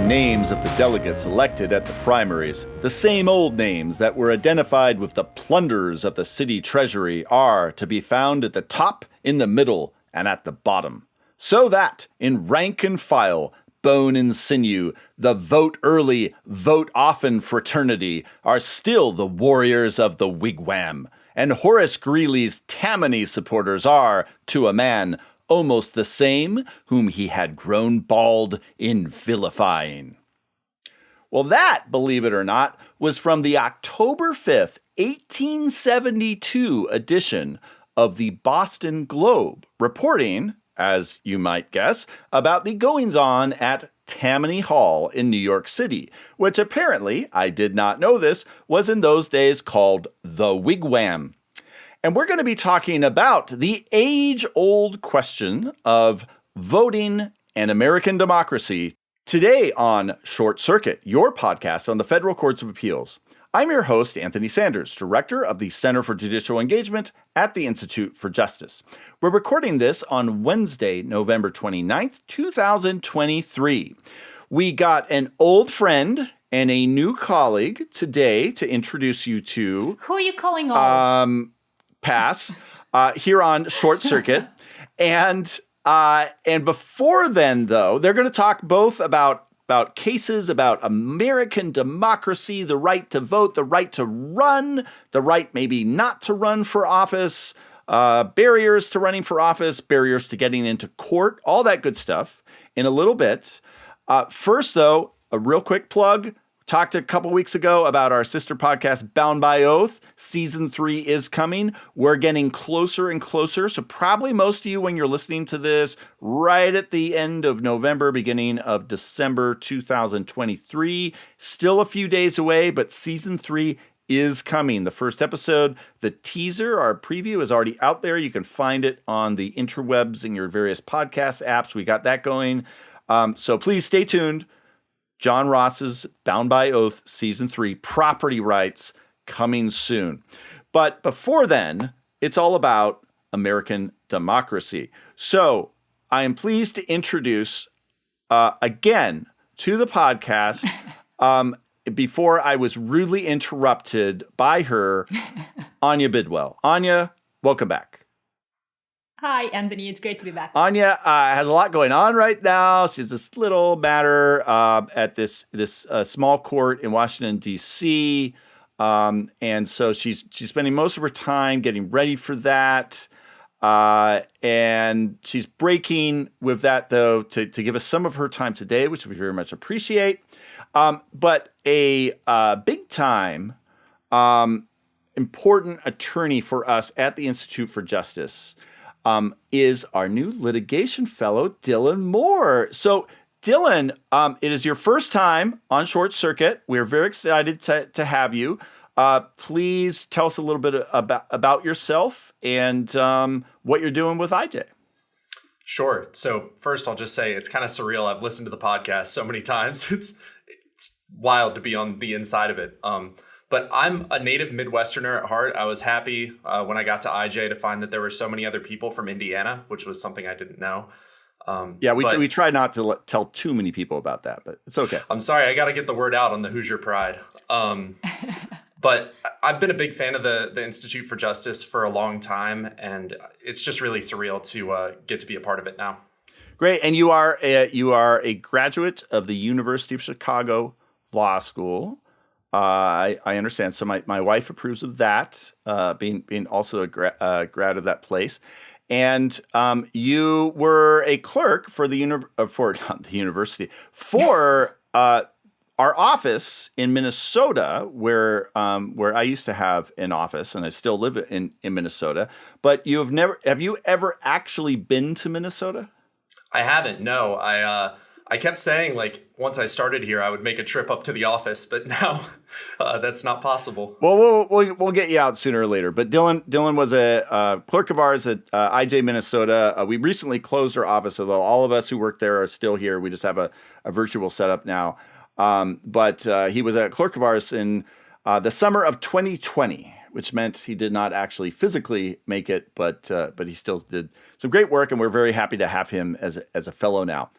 names of the delegates elected at the primaries, the same old names that were identified with the plunders of the city treasury, are to be found at the top, in the middle, and at the bottom. So that, in rank and file, bone and sinew, the vote early, vote often fraternity are still the warriors of the wigwam, and Horace Greeley's Tammany supporters are, to a man, almost the same whom he had grown bald in vilifying. Well, that, believe it or not, was from the October 5th, 1872 edition of the Boston Globe, reporting, as you might guess, about the goings-on at Tammany Hall in New York City, which apparently, I did not know this, was in those days called the Wigwam. And we're going to be talking about the age-old question of voting and American democracy today on Short Circuit, your podcast on the Federal Courts of Appeals. I'm your host, Anthony Sanders, director of the Center for Judicial Engagement at the Institute for Justice. We're recording this on Wednesday, November 29th, 2023. We got an old friend and a new colleague today to introduce you to. Who are you calling old? Pass here on Short Circuit. And before then, though, they're going to talk both about cases about American democracy, the right to vote, the right to run, the right maybe not to run for office, barriers to running for office, barriers to getting into court, all that good stuff in a little bit. First, though, a real quick plug. Talked a couple weeks ago about our sister podcast, Bound by Oath. Season 3 is coming. We're getting closer and closer. So probably most of you, when you're listening to this, right at the end of November, beginning of December 2023. Still a few days away, but season 3 is coming. The first episode, the teaser, our preview is already out there. You can find it on the interwebs in your various podcast apps. We got that going. So please stay tuned. John Ross's Bound by Oath Season 3, property rights, coming soon. But before then, it's all about American democracy. So I am pleased to introduce, again, to the podcast, before I was rudely interrupted by her, Anya Bidwell. Anya, welcome back. Hi, Anthony. It's great to be back. Anya has a lot going on right now. She's this little matter at this small court in Washington, D.C. And so she's spending most of her time getting ready for that. And she's breaking with that, though, to give us some of her time today, which we very much appreciate. But a big time important attorney for us at the Institute for Justice is our new litigation fellow, Dylan Moore. So, Dylan, it is your first time on Short Circuit. We're very excited to have you. Please tell us a little bit about yourself and what you're doing with IJ. Sure. So first, I'll just say it's kind of surreal. I've listened to the podcast so many times. It's wild to be on the inside of it. But I'm a native Midwesterner at heart. I was happy when I got to IJ to find that there were so many other people from Indiana, which was something I didn't know. We try not to tell too many people about that, but it's okay. I'm sorry. I got to get the word out on the Hoosier Pride. But I've been a big fan of the Institute for Justice for a long time, and it's just really surreal to get to be a part of it now. Great. And you are a graduate of the University of Chicago Law School. I understand. So my wife approves of that, being also a grad of that place. And you were a clerk for the university for our office in Minnesota, where I used to have an office, and I still live in Minnesota. But have you ever actually been to Minnesota? I haven't. No, I kept saying, like, once I started here, I would make a trip up to the office, but now that's not possible. Well, we'll get you out sooner or later. But Dylan was a clerk of ours at IJ Minnesota. We recently closed our office, although all of us who work there are still here. We just have a virtual setup now. But he was a clerk of ours in the summer of 2020, which meant he did not actually physically make it, but he still did some great work, and we're very happy to have him as a fellow now.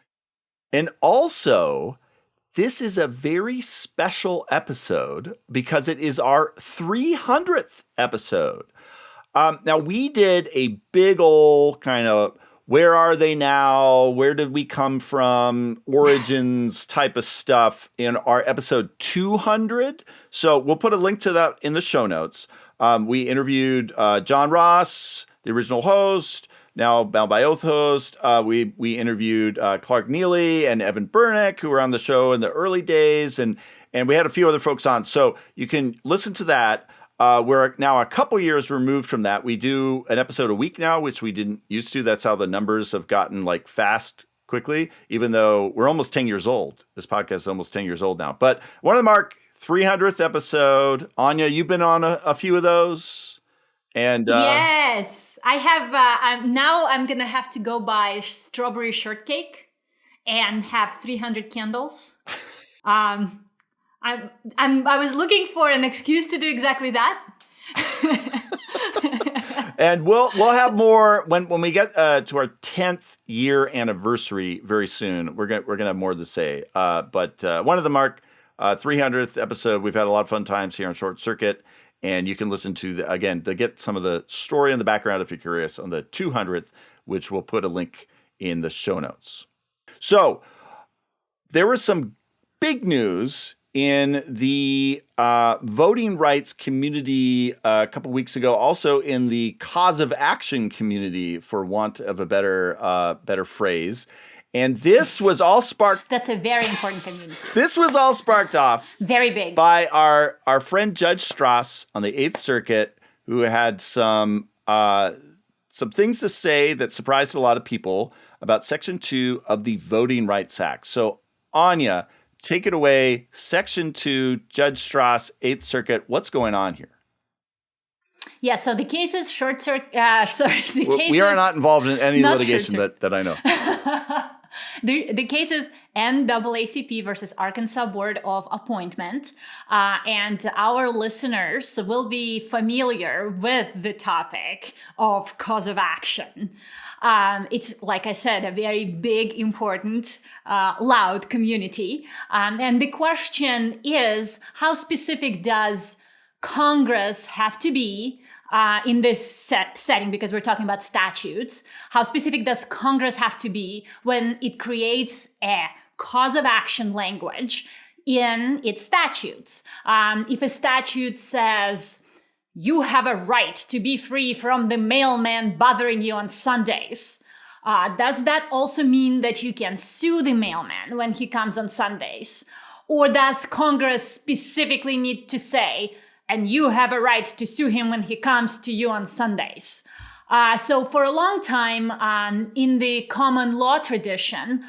And also, this is a very special episode because it is our 300th episode. Now, we did a big old kind of where are they now? Where did we come from? Origins type of stuff in our episode 200. So we'll put a link to that in the show notes. We interviewed John Ross, the original host, now Bound by Oath host. We interviewed Clark Neely and Evan Bernick, who were on the show in the early days, and we had a few other folks on. So you can listen to that. We're now a couple years removed from that. We do an episode a week now, which we didn't used to. That's how the numbers have gotten like fast quickly, even though we're almost 10 years old. This podcast is almost 10 years old now. But one of the Mark 300th episode. Anya, you've been on a few of those. And yes, I have. Now I'm going to have to go buy strawberry shortcake and have 300 candles. I was looking for an excuse to do exactly that. And we'll have more when we get to our 10th year anniversary very soon. We're gonna have more to say. But one of the Mark 300th episode, we've had a lot of fun times here on Short Circuit, and you can listen to to get some of the story in the background if you're curious on the 200th, which we'll put a link in the show notes. So there was some big news in the voting rights community a couple weeks ago, also in the cause of action community, for want of a better phrase. And this was all sparked. That's a very important community. This was all sparked off. Very big. By our friend Judge Strauss on the 8th Circuit, who had some things to say that surprised a lot of people about Section 2 of the Voting Rights Act. So, Anya, take it away. Section 2, Judge Strauss, 8th Circuit. What's going on here? Yeah, so the case is short circuit. We are not involved in any litigation that I know. The case is NAACP versus Arkansas Board of Appointment. And our listeners will be familiar with the topic of cause of action. It's, like I said, a very big, important, loud community. And the question is, how specific does Congress have to be in this setting, because we're talking about statutes? How specific does Congress have to be when it creates a cause of action language in its statutes? If a statute says you have a right to be free from the mailman bothering you on Sundays, does that also mean that you can sue the mailman when he comes on Sundays? Or does Congress specifically need to say, and you have a right to sue him when he comes to you on Sundays? So for a long time, in the common law tradition,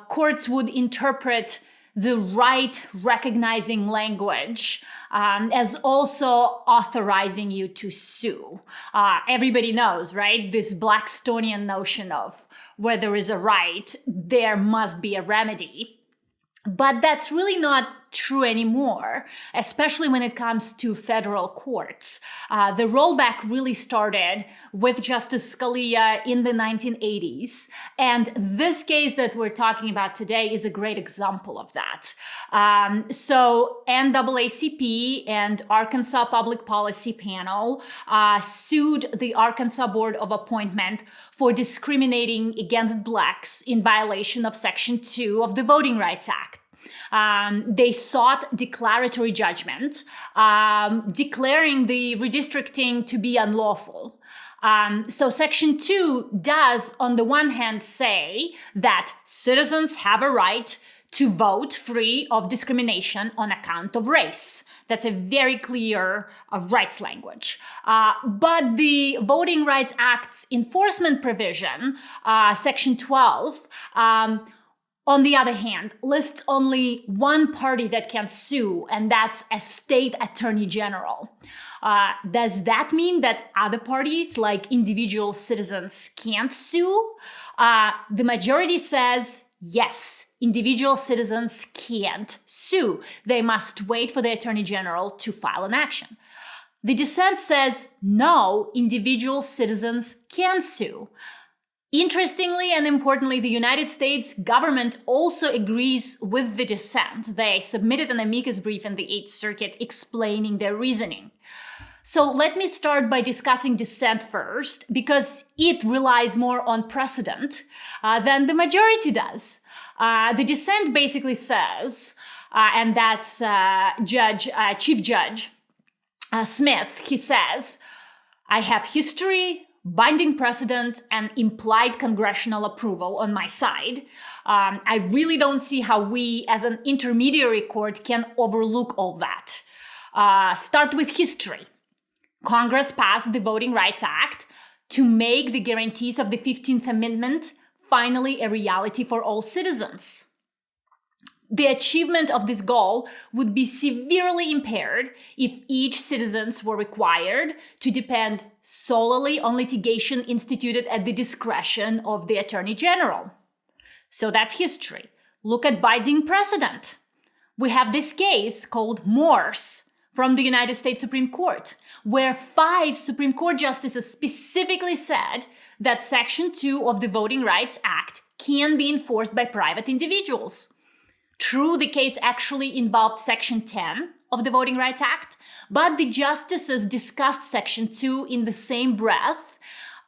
courts would interpret the right recognizing language as also authorizing you to sue. Everybody knows, right? This Blackstonian notion of where there is a right, there must be a remedy. But that's really not true anymore, especially when it comes to federal courts. The rollback really started with Justice Scalia in the 1980s. And this case that we're talking about today is a great example of that. So NAACP and Arkansas Public Policy Panel sued the Arkansas Board of Appointment for discriminating against Blacks in violation of Section 2 of the Voting Rights Act. They sought declaratory judgment, declaring the redistricting to be unlawful. So Section 2 does, on the one hand, say that citizens have a right to vote free of discrimination on account of race. That's a very clear rights language. But the Voting Rights Act's enforcement provision, Section 12, on the other hand, lists only one party that can sue, and that's a state attorney general. Does that mean that other parties, like individual citizens, can't sue? The majority says yes, individual citizens can't sue. They must wait for the attorney general to file an action. The dissent says no, individual citizens can sue. Interestingly and importantly, the United States government also agrees with the dissent. They submitted an amicus brief in the Eighth Circuit explaining their reasoning. So let me start by discussing dissent first, because it relies more on precedent than the majority does. The dissent basically says, and that's Chief Judge Smith, he says, I have history, binding precedent, and implied congressional approval on my side. I really don't see how we as an intermediary court can overlook all that. Start with history. Congress passed the Voting Rights Act to make the guarantees of the 15th Amendment finally a reality for all citizens. The achievement of this goal would be severely impaired if each citizen were required to depend solely on litigation instituted at the discretion of the Attorney General. So that's history. Look at binding precedent. We have this case called Morse from the United States Supreme Court, where 5 Supreme Court justices specifically said that Section 2 of the Voting Rights Act can be enforced by private individuals. True, the case actually involved Section 10 of the Voting Rights Act, but the justices discussed Section 2 in the same breath,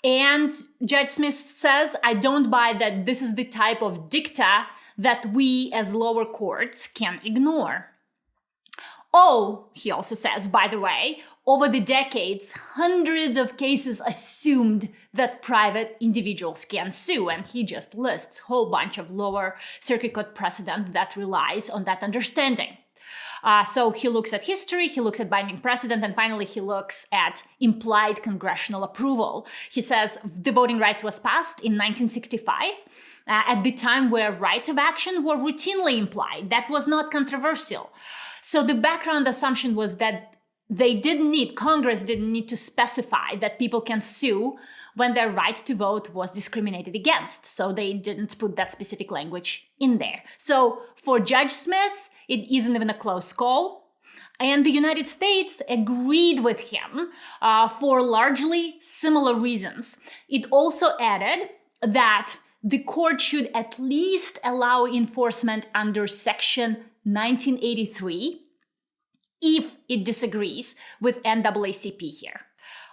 and Judge Smith says, I don't buy that this is the type of dicta that we as lower courts can ignore. Oh, he also says, by the way, over the decades, hundreds of cases assumed that private individuals can sue, and he just lists a whole bunch of lower circuit court precedent that relies on that understanding. So he looks at history, he looks at binding precedent, and finally he looks at implied congressional approval. He says the Voting Rights was passed in 1965, at the time where rights of action were routinely implied. That was not controversial. So the background assumption was that Congress didn't need to specify that people can sue when their right to vote was discriminated against. So they didn't put that specific language in there. So for Judge Smith, it isn't even a close call. And the United States agreed with him for largely similar reasons. It also added that the court should at least allow enforcement under Section 1983 if it disagrees with NAACP here.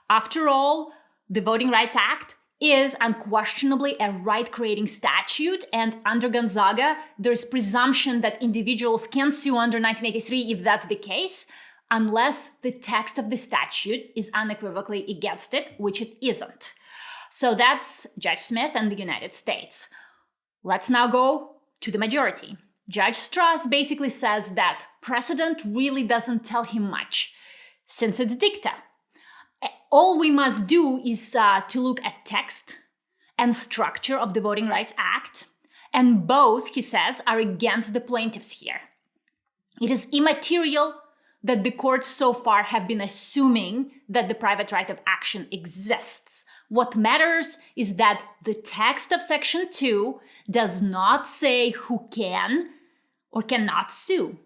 After all, the Voting Rights Act is unquestionably a right-creating statute, and under Gonzaga, there's presumption that individuals can sue under 1983 if that's the case, unless the text of the statute is unequivocally against it, which it isn't. So that's Judge Smith and the United States. Let's now go to the majority. Judge Strass basically says that precedent really doesn't tell him much, since it's dicta. All we must do is to look at text and structure of the Voting Rights Act, and both, he says, are against the plaintiffs here. It is immaterial that the courts so far have been assuming that the private right of action exists. What matters is that the text of Section 2 does not say who can or cannot sue.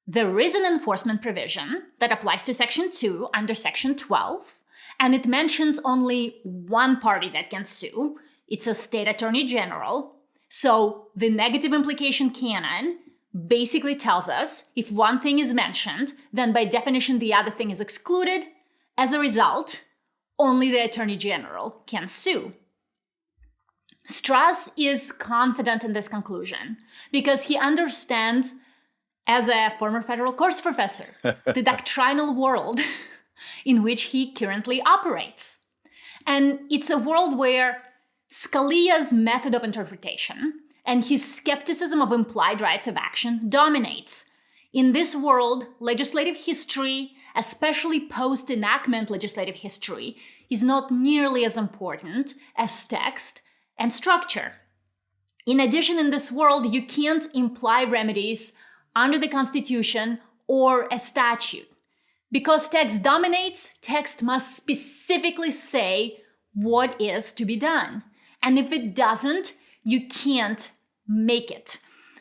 There is an enforcement provision that applies to Section 2 under Section 12, and it mentions only one party that can sue. It's a state attorney general. So the negative implication canon basically tells us if one thing is mentioned, then by definition the other thing is excluded. As a result, only the attorney general can sue. Strass is confident in this conclusion because he understands, as a former federal courts professor, the doctrinal world in which he currently operates. And it's a world where Scalia's method of interpretation and his skepticism of implied rights of action dominates. In this world, legislative history, especially post-enactment legislative history, is not nearly as important as text and structure. In addition, in this world, you can't imply remedies under the Constitution or a statute. Because text dominates, text must specifically say what is to be done. And if it doesn't, you can't make it.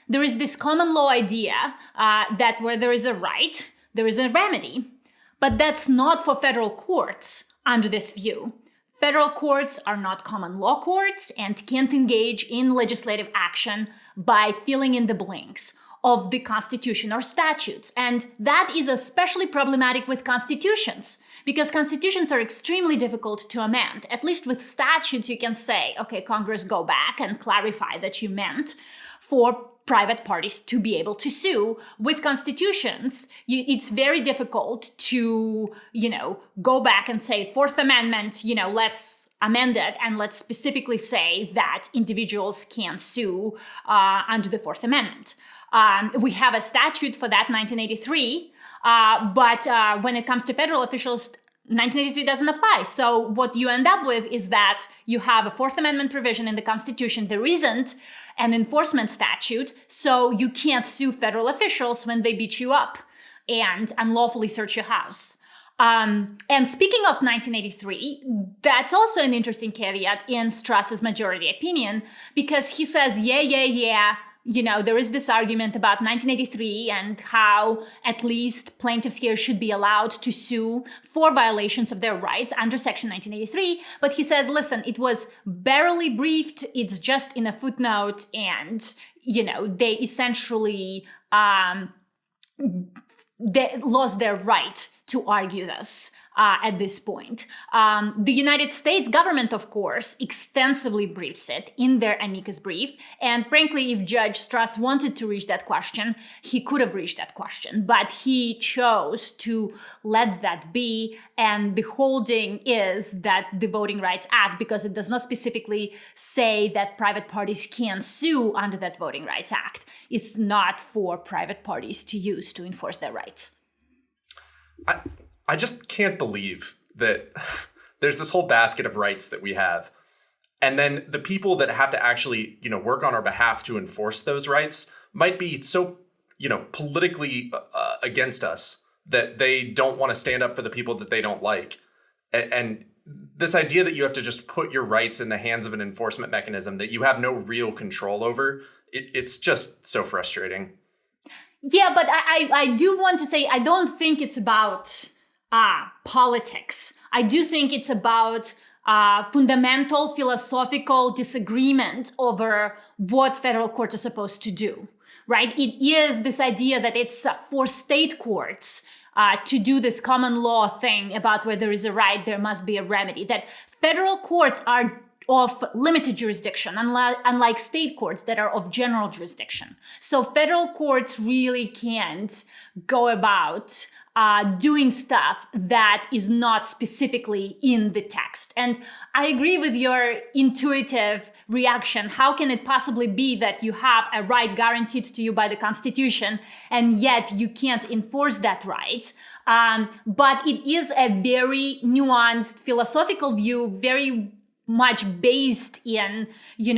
There is this common law idea that where there is a right, there is a remedy. But that's not for federal courts under this view. Federal courts are not common law courts and can't engage in legislative action by filling in the blanks of the Constitution or statutes. And that is especially problematic with constitutions, because constitutions are extremely difficult to amend. At least with statutes, you can say, okay, Congress, go back and clarify that you meant for private parties to be able to sue. With constitutions, it's very difficult to, go back and say, Fourth Amendment, let's amend it and let's specifically say that individuals can sue under the Fourth Amendment. We have a statute for that, 1983, but when it comes to federal officials, 1983 doesn't apply. So what you end up with is that you have a Fourth Amendment provision in the Constitution. There isn't an enforcement statute, so you can't sue federal officials when they beat you up and unlawfully search your house. And speaking of 1983, that's also an interesting caveat in Strass's majority opinion, because he says, there is this argument about 1983 and how at least plaintiffs here should be allowed to sue for violations of their rights under Section 1983. But he says, listen, it was barely briefed. It's just in a footnote. And, they essentially they lost their right to argue this at this point. The United States government, of course, extensively briefs it in their amicus brief. And frankly, if Judge Strass wanted to reach that question, he could have reached that question. But he chose to let that be. And the holding is that the Voting Rights Act, because it does not specifically say that private parties can sue under that Voting Rights Act, is not for private parties to use to enforce their rights. I just can't believe that there's this whole basket of rights that we have. And then the people that have to actually, work on our behalf to enforce those rights might be so, politically against us that they don't want to stand up for the people that they don't like. And this idea that you have to just put your rights in the hands of an enforcement mechanism that you have no real control over, it's just so frustrating. Yeah, but I do want to say, I don't think it's about politics. I do think it's about fundamental philosophical disagreement over what federal courts are supposed to do, right? It is this idea that it's for state courts to do this common law thing about where there is a right, there must be a remedy, that federal courts are of limited jurisdiction, unlike state courts that are of general jurisdiction. So federal courts really can't go about doing stuff that is not specifically in the text. And I agree with your intuitive reaction. How can it possibly be that you have a right guaranteed to you by the Constitution and yet you can't enforce that right? But it is a very nuanced philosophical view, very much based in, in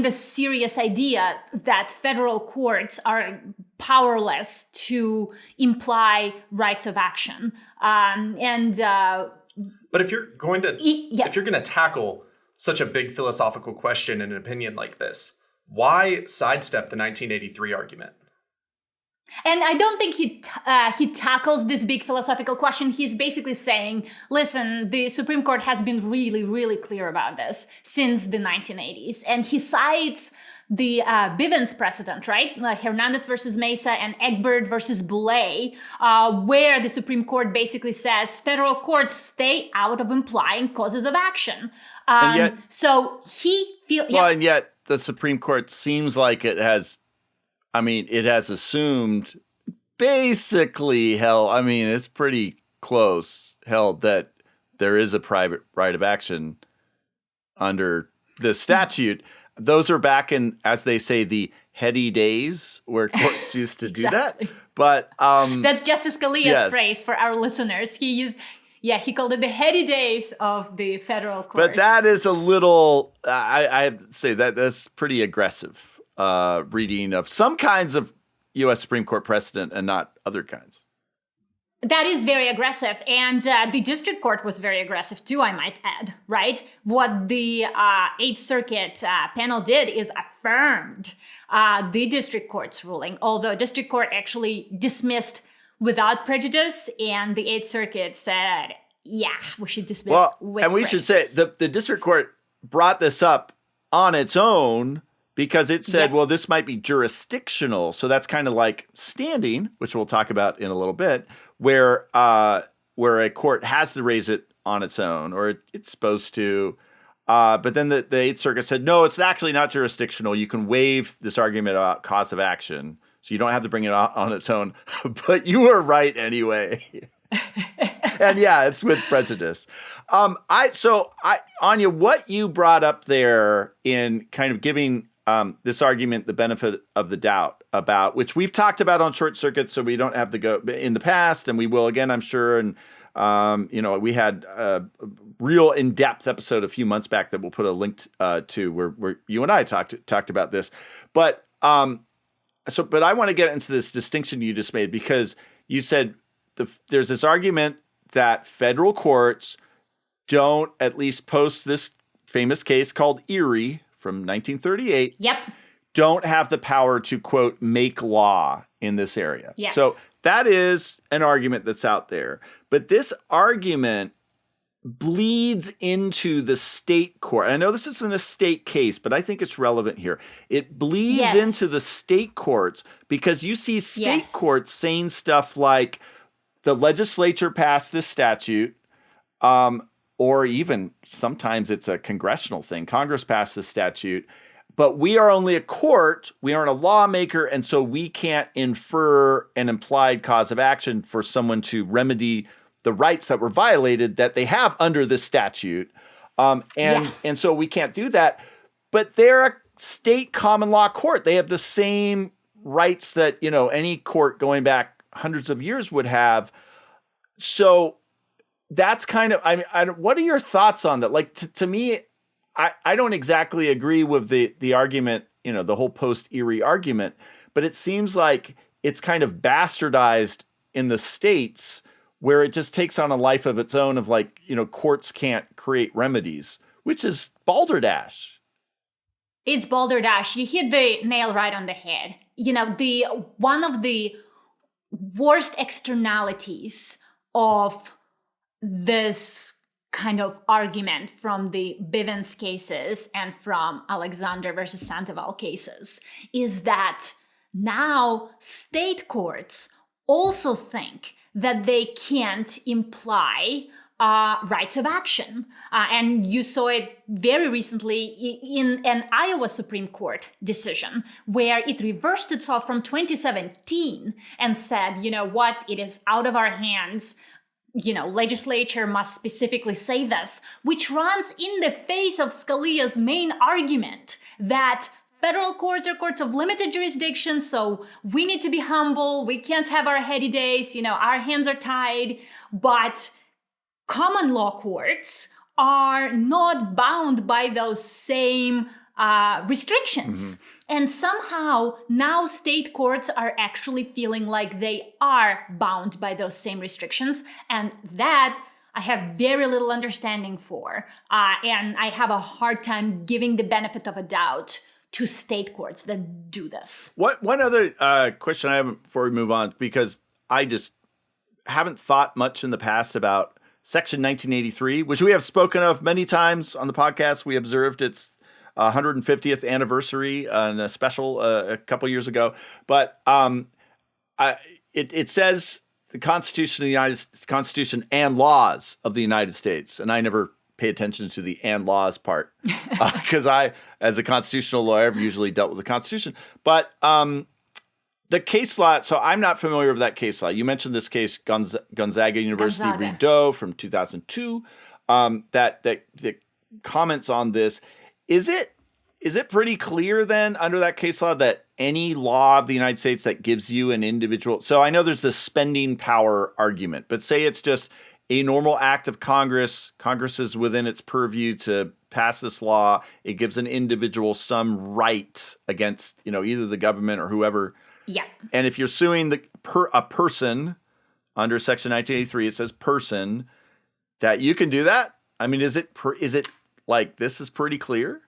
the serious idea that federal courts are powerless to imply rights of action. But if you're going to tackle such a big philosophical question in an opinion like this, why sidestep the 1983 argument? And I don't think he tackles this big philosophical question. He's basically saying, listen, the Supreme Court has been really, really clear about this since the 1980s. And he cites the Bivens precedent, right? Hernandez versus Mesa and Egbert versus Boulay, where the Supreme Court basically says federal courts stay out of implying causes of action. And yet, so he feels... and yet the Supreme Court seems like it has assumed basically it's pretty close held that there is a private right of action under the statute. Those are back in, as they say, the heady days where courts used to do that. But that's Justice Scalia's phrase for our listeners. He called it the heady days of the federal courts. But that is a little, I'd say that's pretty aggressive. Reading of some kinds of U.S. Supreme Court precedent and not other kinds. That is very aggressive. And the district court was very aggressive too, I might add, right? What the Eighth Circuit panel did is affirmed the district court's ruling, although district court actually dismissed without prejudice, and the Eighth Circuit said, yeah, we should dismiss with and we prejudice. should say the district court brought this up on its own because it said, well, this might be jurisdictional. So that's kind of like standing, which we'll talk about in a little bit, where a court has to raise it on its own, or it's supposed to. But then the Eighth Circuit said, no, it's actually not jurisdictional. You can waive this argument about cause of action. So you don't have to bring it on its own. But you were right anyway. And yeah, it's with prejudice. Anya, what you brought up there in kind of giving this argument the benefit of the doubt about, which we've talked about on Short Circuit, so we don't have to go in the past, and we will again, I'm sure. And we had a real in-depth episode a few months back that we'll put a link to where you and I talked about this. But but I want to get into this distinction you just made, because you said there's this argument that federal courts don't, at least post this famous case called Erie from 1938, don't have the power to, quote, make law in this area. Yeah. So that is an argument that's out there. But this argument bleeds into the state court. I know this isn't a state case, but I think it's relevant here. It bleeds into the state courts because you see state courts saying stuff like the legislature passed this statute, or even sometimes it's a congressional thing. Congress passed this statute, but we are only a court. We aren't a lawmaker, and so we can't infer an implied cause of action for someone to remedy the rights that were violated that they have under this statute. And so we can't do that. But they're a state common law court. They have the same rights that, any court going back hundreds of years would have. So that's kind of, what are your thoughts on that? Like, to me, I don't exactly agree with the argument, the whole post-Erie argument, but it seems like it's kind of bastardized in the states where it just takes on a life of its own of like, courts can't create remedies, which is balderdash. It's balderdash. You hit the nail right on the head. One of the worst externalities of this kind of argument from the Bivens cases and from Alexander versus Sandoval cases is that now state courts also think that they can't imply rights of action. And you saw it very recently in an Iowa Supreme Court decision where it reversed itself from 2017 and said, what, it is out of our hands. Legislature must specifically say this, which runs in the face of Scalia's main argument that federal courts are courts of limited jurisdiction, so we need to be humble. We can't have our heady days. Our hands are tied. But common law courts are not bound by those same restrictions. Mm-hmm. And somehow now state courts are actually feeling like they are bound by those same restrictions. And that I have very little understanding for. And I have a hard time giving the benefit of a doubt to state courts that do this. One other question I have before we move on, because I just haven't thought much in the past about Section 1983, which we have spoken of many times on the podcast. We observed its 150th anniversary in a special a couple years ago. But it says the Constitution of the United States, Constitution and laws of the United States. And I never pay attention to the and laws part because I, as a constitutional lawyer, have usually dealt with the Constitution. But the case law, so I'm not familiar with that case law. You mentioned this case, Gonzaga University Rideau from 2002, that comments on this. Is it pretty clear then under that case law that any law of the United States that gives you an individual, so I know there's this spending power argument, but say it's just a normal act of Congress is within its purview to pass this law. It gives an individual some right against, either the government or whoever. Yeah. And if you're suing a person under Section 1983, it says person, that you can do that. I mean, is it like this is pretty clear?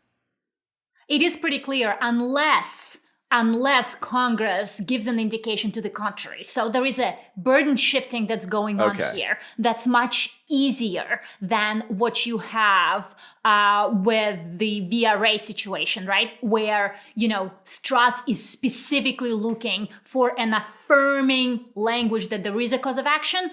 It is pretty clear unless unless Congress gives an indication to the contrary. So there is a burden shifting that's going on here that's much easier than what you have with the VRA situation, right? Where, Strauss is specifically looking for an affirming language that there is a cause of action.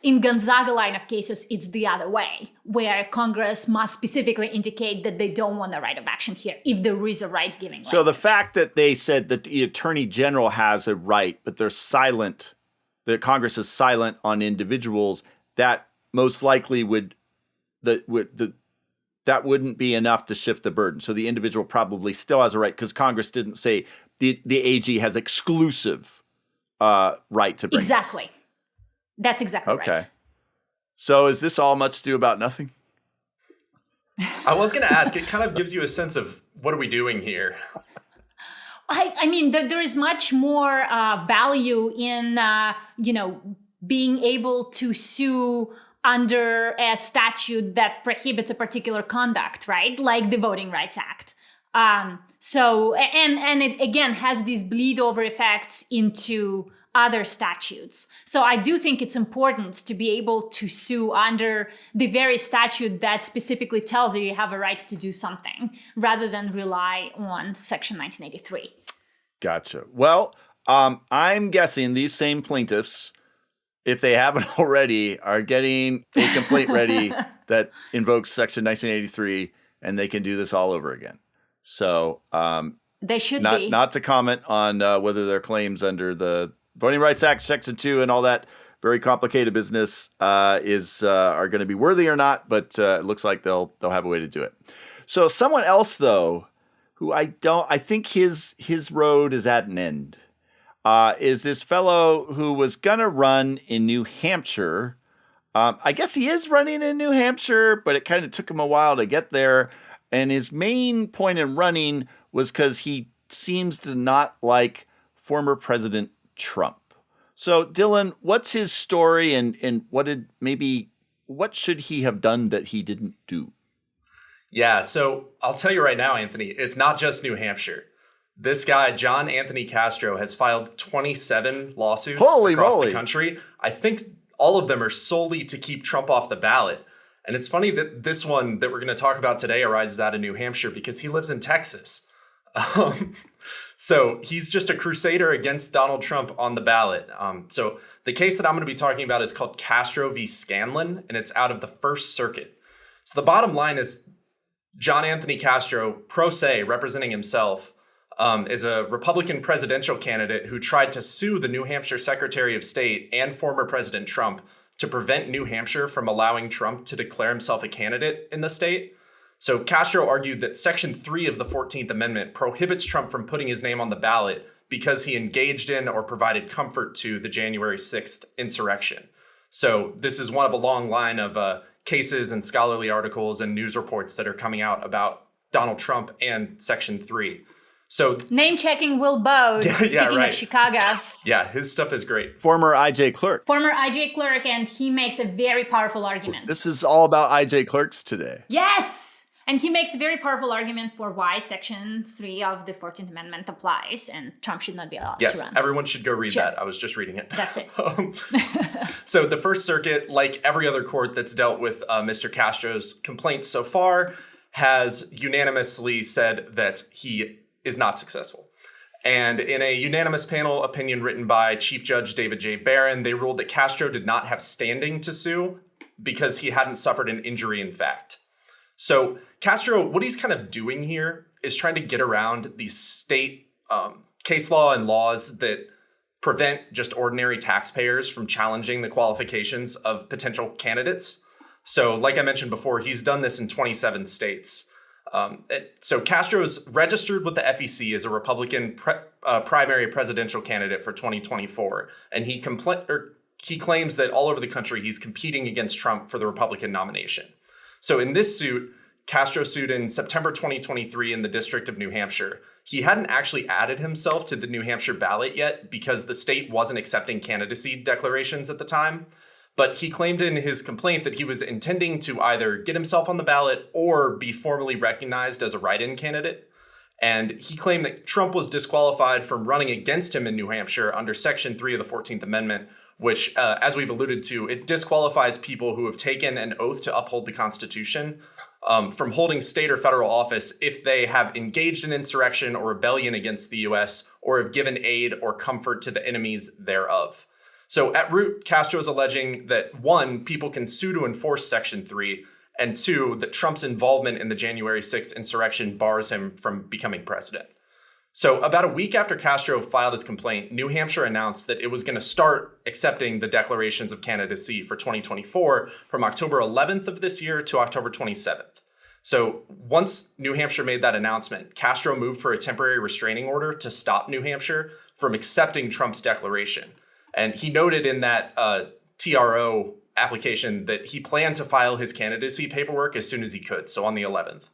In Gonzaga line of cases, it's the other way, where Congress must specifically indicate that they don't want a right of action here, if there is a right giving language. So the fact that they said that the Attorney General has a right, but they're silent, that Congress is silent on individuals, that most likely that wouldn't be enough to shift the burden. So the individual probably still has a right, because Congress didn't say the AG has exclusive right to bring. Exactly. That's exactly right. Okay. So is this all much ado about nothing? I was going to ask, it kind of gives you a sense of what are we doing here? I mean, there is much more value in, being able to sue under a statute that prohibits a particular conduct, right? Like the Voting Rights Act. So it again has these bleed over effects into other statutes. So I do think it's important to be able to sue under the very statute that specifically tells you have a right to do something, rather than rely on Section 1983. Gotcha. Well, I'm guessing these same plaintiffs, if they haven't already, are getting a complaint ready that invokes Section 1983, and they can do this all over again. So they should be. Not to comment on whether their claims under the Voting Rights Act, Section 2, and all that very complicated business are going to be worthy or not, but it looks like they'll have a way to do it. So someone else, though, who I think his road is at an end, is this fellow who was going to run in New Hampshire. I guess he is running in New Hampshire, but it kind of took him a while to get there. And his main point in running was because he seems to not like former President Trump. So, Dylan, what's his story, and what should he have done that he didn't do? Yeah, so I'll tell you right now, Anthony, it's not just New Hampshire. This guy, John Anthony Castro, has filed 27 lawsuits across the country. I think all of them are solely to keep Trump off the ballot. And it's funny that this one that we're going to talk about today arises out of New Hampshire because he lives in Texas. So he's just a crusader against Donald Trump on the ballot. So the case that I'm going to be talking about is called Castro v. Scanlon, and it's out of the First Circuit. So the bottom line is John Anthony Castro, pro se, representing himself, is a Republican presidential candidate who tried to sue the New Hampshire Secretary of State and former President Trump to prevent New Hampshire from allowing Trump to declare himself a candidate in the state. So Castro argued that Section 3 of the 14th Amendment prohibits Trump from putting his name on the ballot because he engaged in or provided comfort to the January 6th insurrection. So this is one of a long line of cases and scholarly articles and news reports that are coming out about Donald Trump and Section 3. So name checking Will Bode, speaking of Chicago. Yeah, his stuff is great. Former IJ clerk. And he makes a very powerful argument. This is all about IJ clerks today. Yes! And he makes a very powerful argument for why Section 3 of the 14th Amendment applies and Trump should not be allowed to run. Yes, everyone should go read that. I was just reading it. That's it. So the First Circuit, like every other court that's dealt with Mr. Castro's complaints so far, has unanimously said that he is not successful. And in a unanimous panel opinion written by Chief Judge David J. Barron, they ruled that Castro did not have standing to sue because he hadn't suffered an injury in fact. So Castro, what he's kind of doing here is trying to get around these state case law and laws that prevent just ordinary taxpayers from challenging the qualifications of potential candidates. So like I mentioned before, he's done this in 27 states. So Castro's registered with the FEC as a Republican primary presidential candidate for 2024. And he claims that all over the country, he's competing against Trump for the Republican nomination. So in this suit, Castro sued in September 2023 in the District of New Hampshire. He hadn't actually added himself to the New Hampshire ballot yet because the state wasn't accepting candidacy declarations at the time. But he claimed in his complaint that he was intending to either get himself on the ballot or be formally recognized as a write-in candidate. And he claimed that Trump was disqualified from running against him in New Hampshire under Section 3 of the 14th Amendment, which, as we've alluded to, it disqualifies people who have taken an oath to uphold the Constitution from holding state or federal office if they have engaged in insurrection or rebellion against the U.S. or have given aid or comfort to the enemies thereof. So at root, Castro is alleging that 1, people can sue to enforce Section 3, and 2, that Trump's involvement in the January 6th insurrection bars him from becoming president. So about a week after Castro filed his complaint, New Hampshire announced that it was going to start accepting the declarations of candidacy for 2024 from October 11th of this year to October 27th. So once New Hampshire made that announcement, Castro moved for a temporary restraining order to stop New Hampshire from accepting Trump's declaration. And he noted in that TRO application that he planned to file his candidacy paperwork as soon as he could, so on the 11th.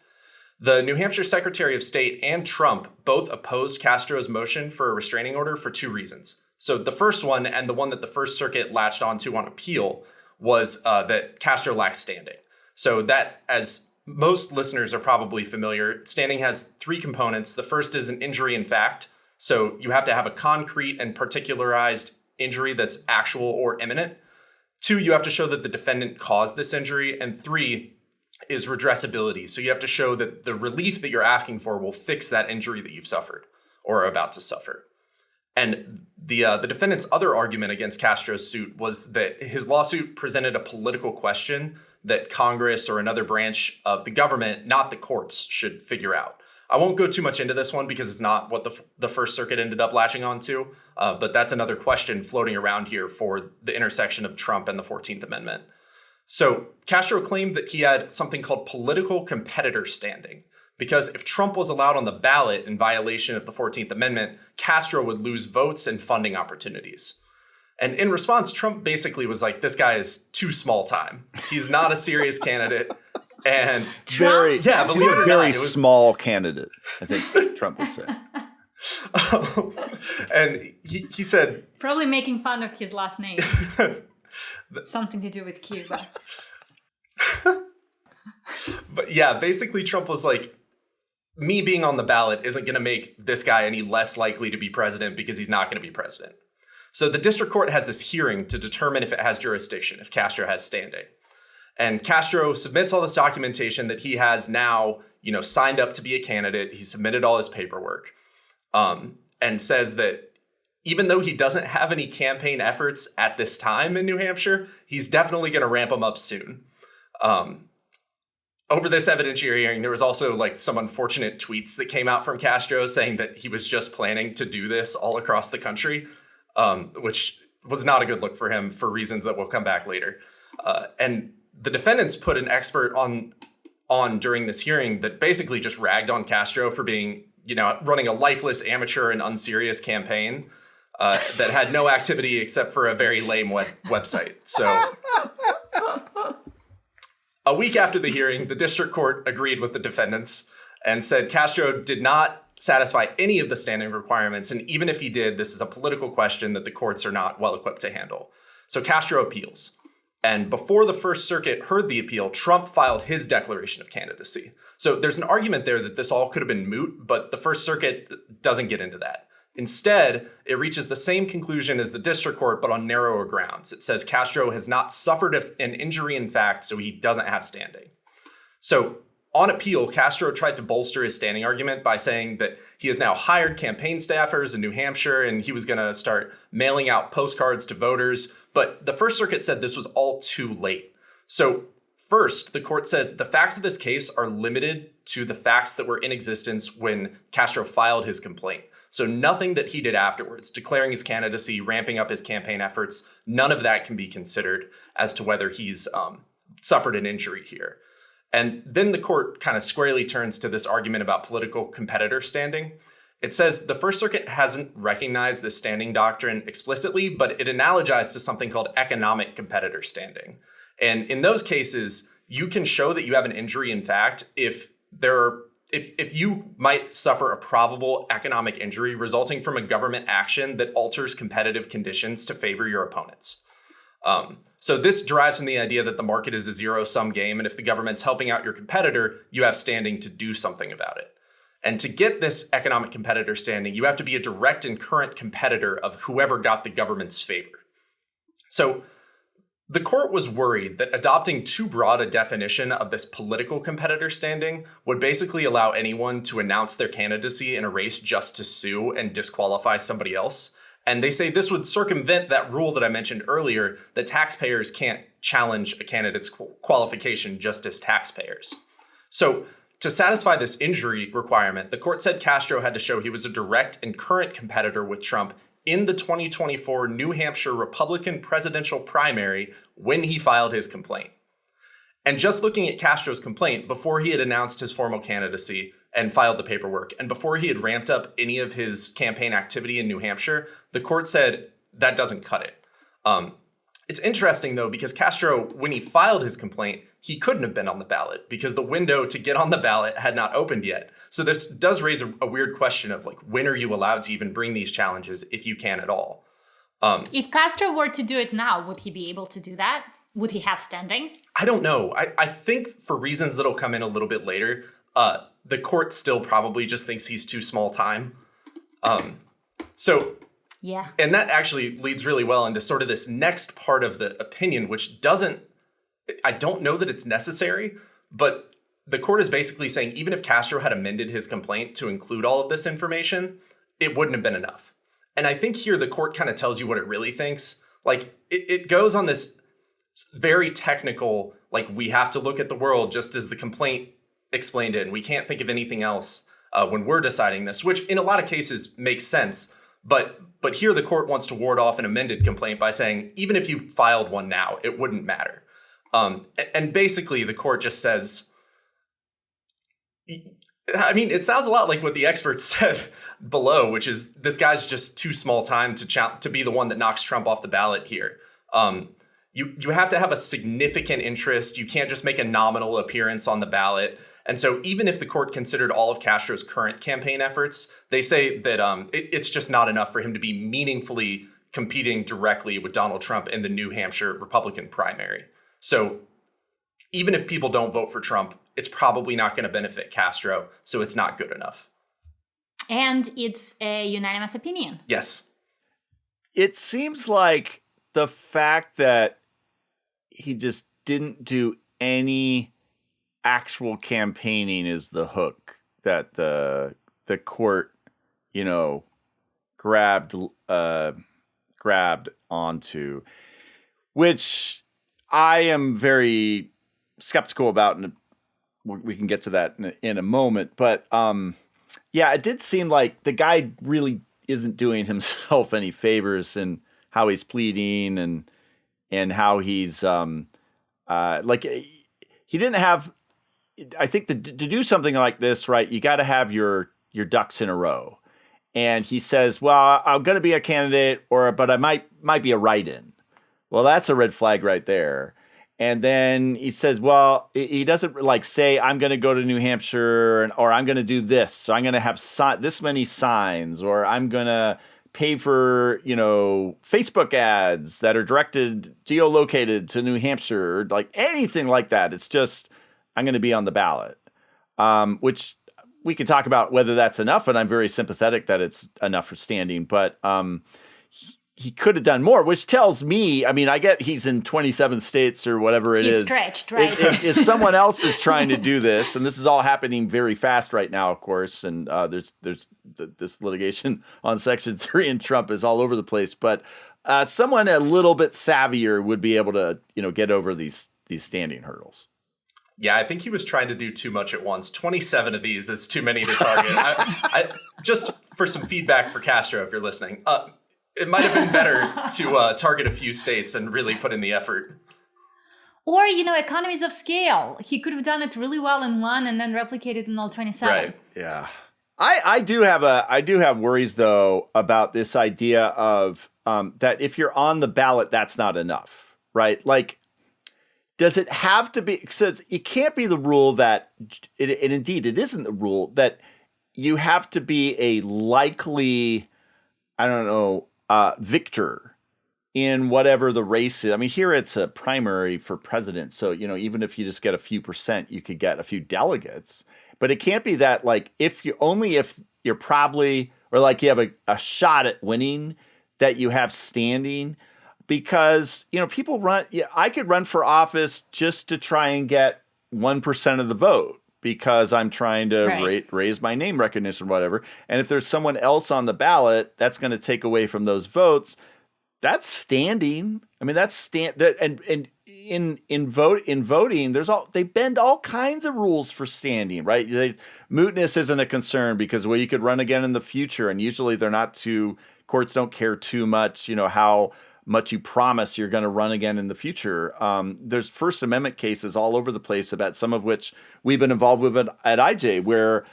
The New Hampshire Secretary of State and Trump both opposed Castro's motion for a restraining order for 2 reasons. So the first one, and the one that the First Circuit latched onto on appeal, was that Castro lacks standing. So that, as most listeners are probably familiar, standing has 3 components. The first is an injury in fact. So you have to have a concrete and particularized injury that's actual or imminent. 2, you have to show that the defendant caused this injury. And 3 is redressability. So you have to show that the relief that you're asking for will fix that injury that you've suffered or are about to suffer. And the defendant's other argument against Castro's suit was that his lawsuit presented a political question that Congress or another branch of the government, not the courts, should figure out. I won't go too much into this one because it's not what the First Circuit ended up latching onto, but that's another question floating around here for the intersection of Trump and the 14th Amendment. So Castro claimed that he had something called political competitor standing, because if Trump was allowed on the ballot in violation of the 14th Amendment, Castro would lose votes and funding opportunities. And in response, Trump basically was like, this guy is too small time. He's not a serious candidate. And Very, yeah, believe it or very not, it was small candidate, I think Trump would say. And he said, Probably making fun of his last name. Something to do with Cuba. But yeah, basically Trump was like, me being on the ballot isn't going to make this guy any less likely to be president because he's not going to be president. So the district court has this hearing to determine if it has jurisdiction, if Castro has standing. And Castro submits all this documentation that he has now, signed up to be a candidate. He submitted all his paperwork, and says that even though he doesn't have any campaign efforts at this time in New Hampshire, he's definitely going to ramp them up soon. Over this evidentiary hearing, there was also some unfortunate tweets that came out from Castro saying that he was just planning to do this all across the country, which was not a good look for him for reasons that will come back later. And the defendants put an expert on during this hearing that basically just ragged on Castro for being, running a lifeless, amateur, and unserious campaign that had no activity except for a very lame website. So a week after the hearing, the district court agreed with the defendants and said Castro did not satisfy any of the standing requirements. And even if he did, this is a political question that the courts are not well equipped to handle. So Castro appeals. And before the First Circuit heard the appeal, Trump filed his declaration of candidacy. So there's an argument there that this all could have been moot, but the First Circuit doesn't get into that. Instead, it reaches the same conclusion as the district court, but on narrower grounds. It says Castro has not suffered an injury in fact, so he doesn't have standing. So on appeal, Castro tried to bolster his standing argument by saying that he has now hired campaign staffers in New Hampshire and he was going to start mailing out postcards to voters. But the First Circuit said this was all too late. So first, the court says the facts of this case are limited to the facts that were in existence when Castro filed his complaint. So nothing that he did afterwards, declaring his candidacy, ramping up his campaign efforts, none of that can be considered as to whether he's suffered an injury here. And then the court kind of squarely turns to this argument about political competitor standing. It says the First Circuit hasn't recognized the standing doctrine explicitly, but it analogized to something called economic competitor standing. And in those cases, you can show that you have an injury in fact if you might suffer a probable economic injury resulting from a government action that alters competitive conditions to favor your opponents. So this derives from the idea that the market is a zero-sum game, and if the government's helping out your competitor, you have standing to do something about it. And to get this economic competitor standing, you have to be a direct and current competitor of whoever got the government's favor. So the court was worried that adopting too broad a definition of this political competitor standing would basically allow anyone to announce their candidacy in a race just to sue and disqualify somebody else. And they say this would circumvent that rule that I mentioned earlier, that taxpayers can't challenge a candidate's qualification just as taxpayers. So to satisfy this injury requirement, the court said Castro had to show he was a direct and current competitor with Trump in the 2024 New Hampshire Republican presidential primary when he filed his complaint. And just looking at Castro's complaint, before he had announced his formal candidacy and filed the paperwork, and before he had ramped up any of his campaign activity in New Hampshire, the court said that doesn't cut it. It's interesting, though, because Castro, when he filed his complaint, he couldn't have been on the ballot because the window to get on the ballot had not opened yet. So this does raise a weird question of, like, when are you allowed to even bring these challenges if you can at all? If Castro were to do it now, would he be able to do that? Would he have standing? I don't know. I think for reasons that'll come in a little bit later, the court still probably just thinks he's too small time. Yeah. And that actually leads really well into sort of this next part of the opinion, which I don't know that it's necessary, but the court is basically saying even if Castro had amended his complaint to include all of this information, it wouldn't have been enough. And I think here the court kind of tells you what it really thinks. Like, it goes on this very technical, like, we have to look at the world just as the complaint explained it, and we can't think of anything else when we're deciding this, which in a lot of cases makes sense. But here the court wants to ward off an amended complaint by saying, even if you filed one now, it wouldn't matter. And basically the court just says, I mean, it sounds a lot like what the experts said below, which is this guy's just too small time to be the one that knocks Trump off the ballot here. You have to have a significant interest. You can't just make a nominal appearance on the ballot. And so even if the court considered all of Castro's current campaign efforts, they say that it's just not enough for him to be meaningfully competing directly with Donald Trump in the New Hampshire Republican primary. So even if people don't vote for Trump, it's probably not going to benefit Castro. So it's not good enough. And it's a unanimous opinion. Yes. It seems like the fact that he just didn't do any actual campaigning is the hook that the court, grabbed onto, which I am very skeptical about, and we can get to that in a moment. But yeah, it did seem like the guy really isn't doing himself any favors in how he's pleading and how he's he didn't have. I think to do something like this, right, you got to have your ducks in a row. And he says, well, I'm going to be a candidate, but I might be a write-in. Well, that's a red flag right there. And then he says, well, he doesn't like say, I'm going to go to New Hampshire or I'm going to do this. So I'm going to have this many signs, or I'm going to pay for, Facebook ads that are geolocated to New Hampshire, or like anything like that. It's just, I'm going to be on the ballot, which we could talk about whether that's enough. And I'm very sympathetic that it's enough for standing, but he could have done more, which tells me, I mean, I get he's in 27 states or whatever it is. He's stretched, right? If someone else is trying to do this, and this is all happening very fast right now, of course, and there's this litigation on Section 3 and Trump is all over the place, but someone a little bit savvier would be able to, get over these standing hurdles. Yeah, I think he was trying to do too much at once. 27 of these is too many to target. I just for some feedback for Castro, if you're listening, it might have been better to target a few states and really put in the effort. Or, economies of scale. He could have done it really well in one and then replicated in all 27. Right. Yeah. I do have worries, though, about this idea of that if you're on the ballot, that's not enough, right? Like, does it have to be? So it can't be the rule that, and indeed it isn't the rule that you have to be a likely, victor in whatever the race is. I mean, here it's a primary for president. So, even if you just get a few percent, you could get a few delegates. But it can't be that like if you're probably or like you have a shot at winning that you have standing because, people run. Yeah, I could run for office just to try and get 1% of the vote because I'm trying to Right. raise my name recognition, whatever. And if there's someone else on the ballot, that's going to take away from those votes. That's standing. I mean, that's and in voting, they bend all kinds of rules for standing, right? Mootness isn't a concern because you could run again in the future, and usually courts don't care too much, how much you promise you're going to run again in the future. There's First Amendment cases all over the place about some of which we've been involved with at IJ, where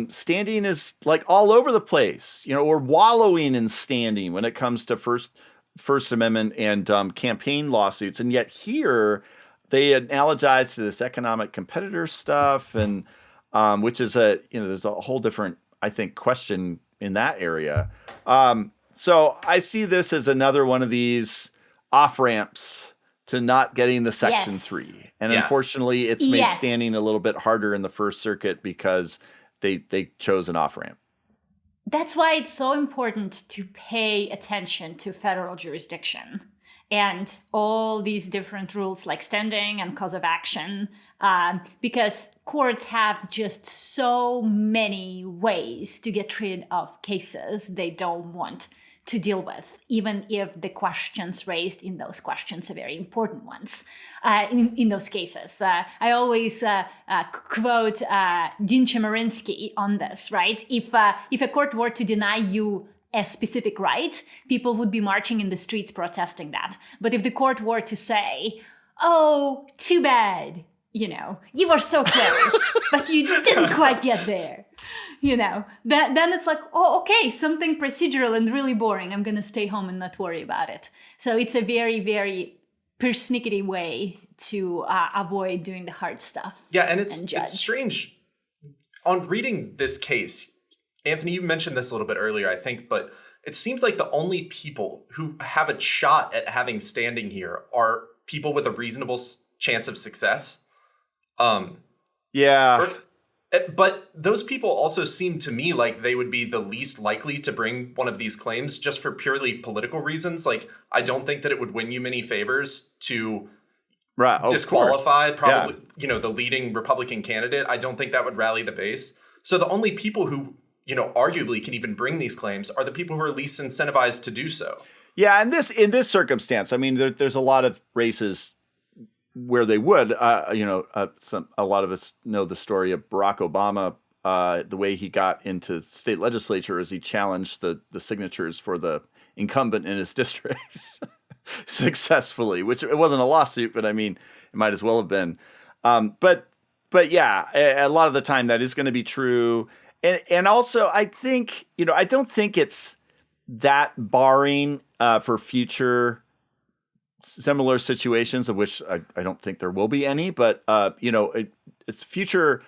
standing is like all over the place, or wallowing in standing when it comes to First Amendment and campaign lawsuits. And yet here they analogize to this economic competitor stuff, and which is there's a whole different, I think, question in that area. So I see this as another one of these off ramps to not getting the Section Yes. 3. And Yeah. unfortunately, it's made Yes. standing a little bit harder in the First Circuit because they chose an off ramp. That's why it's so important to pay attention to federal jurisdiction and all these different rules like standing and cause of action, because courts have just so many ways to get rid of cases they don't want to deal with, even if the questions raised in those questions are very important ones. In those cases, I always quote Dean Chemerinsky on this, right? If a court were to deny you a specific right, people would be marching in the streets protesting that. But if the court were to say, "Oh, too bad, you were so close, but you didn't quite get there," then it's like, oh, okay, something procedural and really boring. I'm going to stay home and not worry about it. So it's a very, very persnickety way to avoid doing the hard stuff. Yeah, and it's judge. strange. On reading this case, Anthony, you mentioned this a little bit earlier, I think, but it seems like the only people who have a shot at having standing here are people with a reasonable chance of success. Yeah. But those people also seem to me like they would be the least likely to bring one of these claims just for purely political reasons. Like, I don't think that it would win you many favors to disqualify probably, the leading Republican candidate. I don't think that would rally the base. So the only people who, arguably can even bring these claims are the people who are least incentivized to do so. Yeah, and in this circumstance, I mean, there's a lot of races where they would, a lot of us know the story of Barack Obama, the way he got into state legislature is he challenged the signatures for the incumbent in his district successfully, which it wasn't a lawsuit, but I mean, it might as well have been. But yeah, a lot of the time that is going to be true. And also, I think, I don't think it's that barring for future similar situations, of which I don't think there will be any, but it's future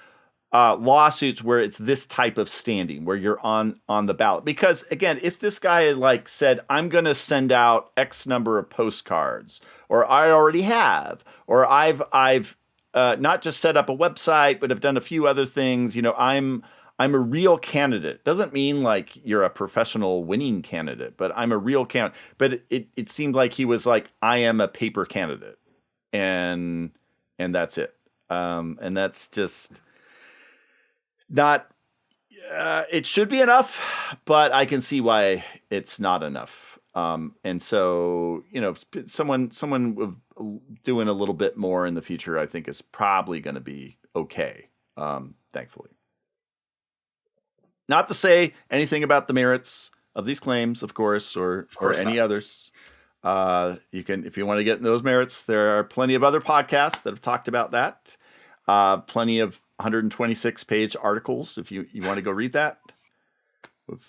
lawsuits where it's this type of standing where you're on the ballot. Because again, if this guy had said, I'm going to send out X number of postcards, or I already have, or I've not just set up a website, but have done a few other things, I'm a real candidate. Doesn't mean you're a professional winning candidate, but I'm a real candidate. But it seemed like he was I am a paper candidate, and that's it. And that's just not. It should be enough, but I can see why it's not enough. And so someone doing a little bit more in the future, I think, is probably going to be okay. Thankfully. Not to say anything about the merits of these claims, of course, or any others. You can, if you want to get in those merits, there are plenty of other podcasts that have talked about that. Plenty of 126-page articles if you want to go read that. With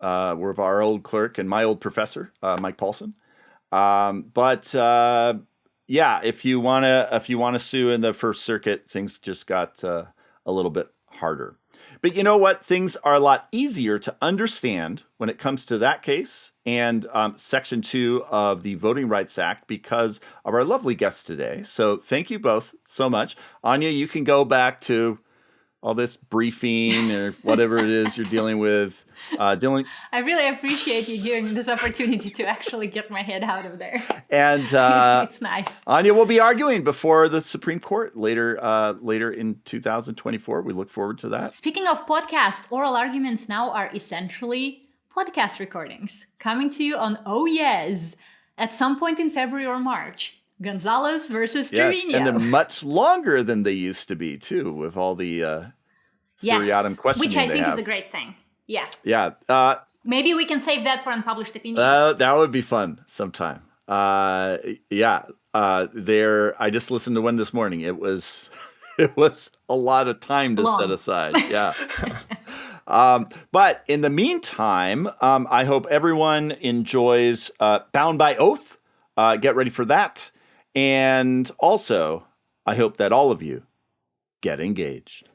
our old clerk and my old professor, Mike Paulson. But if you want to sue in the First Circuit, things just got a little bit harder. But you know what? Things are a lot easier to understand when it comes to that case and Section 2 of the Voting Rights Act because of our lovely guests today. So thank you both so much. Anya, you can go back to all this briefing or whatever it is you're dealing with. Dylan. I really appreciate you giving me this opportunity to actually get my head out of there. And it's nice. Anya will be arguing before the Supreme Court later in 2024. We look forward to that. Speaking of podcasts, oral arguments now are essentially podcast recordings coming to you on Oh Yes at some point in February or March. Gonzalez versus Trevino. And they're much longer than they used to be too, with all the seriatim questioning which I think have. is a great thing. Yeah. Yeah. Maybe we can save that for unpublished opinions. That would be fun sometime. I just listened to one this morning. It was a lot of time to set aside. Yeah. But in the meantime, I hope everyone enjoys Bound by Oath. Get ready for that. And also, I hope that all of you get engaged.